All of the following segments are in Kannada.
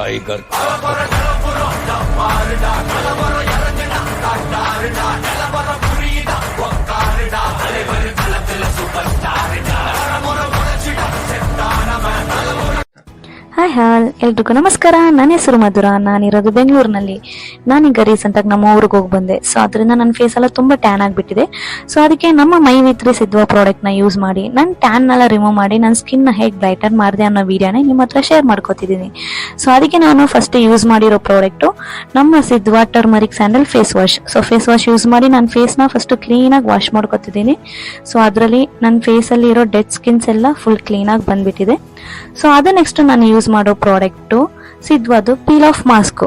टाइगर ಹಾಯ್ ಎಲ್ರಿಗೂ ನಮಸ್ಕಾರ. ನನ್ನ ಹೆಸರು ಮಧುರ. ನಾನಿರೋದು ಬೆಂಗಳೂರಿನಲ್ಲಿ. ನಾನೀಗ ರೀಸೆಂಟ್ ಆಗಿ ನಮ್ಮ ಊರಿಗೆ ಹೋಗಿ ಬಂದೆ. ಸೊ ಅದರಿಂದ ನನ್ನ ಫೇಸ್ ಎಲ್ಲ ತುಂಬಾ ಟ್ಯಾನ್ ಆಗಿಬಿಟ್ಟಿದೆ. ಸೊ ಅದಕ್ಕೆ ನಮ್ಮ ಮೈ ವಿತ್ರಿ ಸಿದ್ವಾ ಪ್ರಾಡಕ್ಟ್ ನ ಯೂಸ್ ಮಾಡಿ ನನ್ನ ಟ್ಯಾನ್ ಎಲ್ಲ ರಿಮೂವ್ ಮಾಡಿ ನನ್ನ ಸ್ಕಿನ್ ನ ಹೇಗೆ ಬ್ರೈಟನ್ ಮಾಡಿದೆ ಅನ್ನೋ ವಿಡಿಯೋನ ನಿಮ್ಮ ಹತ್ರ ಶೇರ್ ಮಾಡ್ಕೋತಿದ್ದೀನಿ. ಸೊ ಅದಕ್ಕೆ ನಾನು ಫಸ್ಟ್ ಯೂಸ್ ಮಾಡಿರೋ ಪ್ರಾಡಕ್ಟ್ ನಮ್ಮ ಸಿದ್ವಾ turmeric sandal face wash. So face wash use ಮಾಡಿ ನನ್ನ ಫೇಸ್ ನ ಫಸ್ಟ್ ಕ್ಲೀನ್ ಆಗಿ ವಾಶ್ ಮಾಡ್ಕೋತಿದ್ದೀನಿ. ಸೊ ಅದರಲ್ಲಿ ನನ್ನ ಫೇಸ್ ಅಲ್ಲಿ ಇರೋ ಡೆಡ್ ಸ್ಕಿನ್ಸ್ ಎಲ್ಲ ಫುಲ್ ಕ್ಲೀನ್ ಆಗಿ ಬಂದ್ಬಿಟ್ಟಿದೆ. ಸೊ ಅದು ನೆಕ್ಸ್ಟ್ ನಾನು ಯೂಸ್ ಮಾಡೋ ಪ್ರಾಡಕ್ಟ್ ಸಿದ್ವಾದು ಪೀಲ್ ಆಫ್ ಮಾಸ್ಕ್.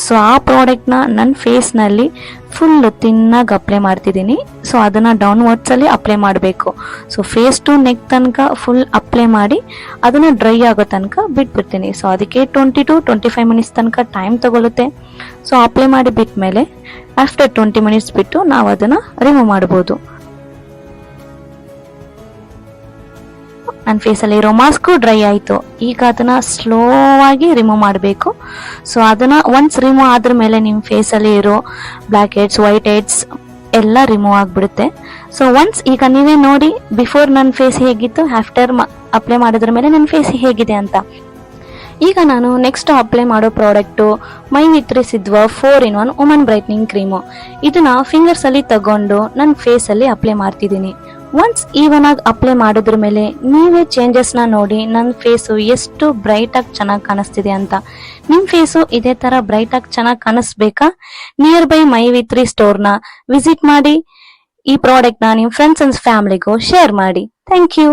ಸೊ ಆ ಪ್ರಾಡಕ್ಟ್ ನನ್ನ ಫೇಸ್ ನಲ್ಲಿ ಫುಲ್ ತಿನ್ನಾಗಿ ಅಪ್ಲೈ ಮಾಡ್ತಿದ್ದೀನಿ. ಸೊ ಅದನ್ನ ಡೌನ್ವರ್ಡ್ಸ್ ಅಲ್ಲಿ ಅಪ್ಲೈ ಮಾಡಬೇಕು. ಸೊ ಫೇಸ್ ಟು ನೆಕ್ ತನಕ ಫುಲ್ ಅಪ್ಲೈ ಮಾಡಿ ಅದನ್ನ ಡ್ರೈ ಆಗೋ ತನಕ ಬಿಟ್ಬಿಡ್ತೀನಿ. ಸೊ ಅದಕ್ಕೆ 20 to 25 ಮಿನಿಟ್ಸ್ ತನಕ ಟೈಮ್ ತಗೊಳುತ್ತೆ. ಸೊ ಅಪ್ಲೈ ಮಾಡಿ ಬಿಟ್ಮೇಲೆ ಆಫ್ಟರ್ 20 ಮಿನಿಟ್ಸ್ ಬಿಟ್ಟು ನಾವು ಅದನ್ನ ರಿಮೂವ್ ಮಾಡಬಹುದು. ನನ್ನ ಫೇಸಲ್ಲಿ ಇರೋ ಮಾಸ್ಕು ಡ್ರೈ ಆಯಿತು. ಈಗ ಅದನ್ನ ಸ್ಲೋ ಆಗಿ ರಿಮೂವ್ ಮಾಡಬೇಕು. ಸೊ ಅದನ್ನ ಒನ್ಸ್ ರಿಮೂವ್ ಆದ್ರ ಮೇಲೆ ನಿಮ್ಮ ಫೇಸಲ್ಲಿ ಇರೋ ಬ್ಲ್ಯಾಕ್ ಹೆಡ್ಸ್, ವೈಟ್ ಹೆಡ್ಸ್ ಎಲ್ಲ ರಿಮೂವ್ ಆಗಿಬಿಡುತ್ತೆ. ಸೊ ಒನ್ಸ್ ಈಗ ನೀವೇ ನೋಡಿ ಬಿಫೋರ್ ನನ್ನ ಫೇಸ್ ಹೇಗಿತ್ತು, ಆಫ್ಟರ್ ಅಪ್ಲೈ ಮಾಡಿದ್ರ ಮೇಲೆ ನನ್ನ ಫೇಸ್ ಹೇಗಿದೆ ಅಂತ. ಈಗ ನಾನು ನೆಕ್ಸ್ಟ್ ಅಪ್ಲೈ ಮಾಡೋ ಪ್ರಾಡಕ್ಟು ಮೈ ವಿತ್ರಿ ಸಿದ್ವಾ 4-in-1 ವುಮನ್ ಬ್ರೈಟ್ನಿಂಗ್ ಕ್ರೀಮು. ಇದನ್ನ ಫಿಂಗರ್ಸ್ ಅಲ್ಲಿ ತಗೊಂಡು ನನ್ನ ಫೇಸ್ ಅಲ್ಲಿ ಅಪ್ಲೈ ಮಾಡ್ತಿದ್ದೀನಿ. ಒನ್ಸ್ ಈವನ್ ಆಗಿ ಅಪ್ಲೈ ಮಾಡಿದ್ರ ಮೇಲೆ ನೀವೇ ಚೇಂಜಸ್ ನ ನೋಡಿ ನನ್ನ ಫೇಸು ಎಷ್ಟು ಬ್ರೈಟ್ ಆಗಿ ಚೆನ್ನಾಗಿ ಕಾಣಿಸ್ತಿದೆ ಅಂತ. ನಿಮ್ ಫೇಸು ಇದೇ ತರ ಬ್ರೈಟ್ ಆಗಿ ಚೆನ್ನಾಗಿ ಕಾಣಿಸ್ಬೇಕಾ? ನಿಯರ್ ಬೈ ಮೈ ವಿತ್ರಿ ಸ್ಟೋರ್ ನ ವಿಸಿಟ್ ಮಾಡಿ ಈ ಪ್ರಾಡಕ್ಟ್ ನ ನಿಮ್ ಫ್ರೆಂಡ್ಸ್ ಅಂಡ್ ಫ್ಯಾಮಿಲಿಗೂ ಶೇರ್ ಮಾಡಿ. Thank you.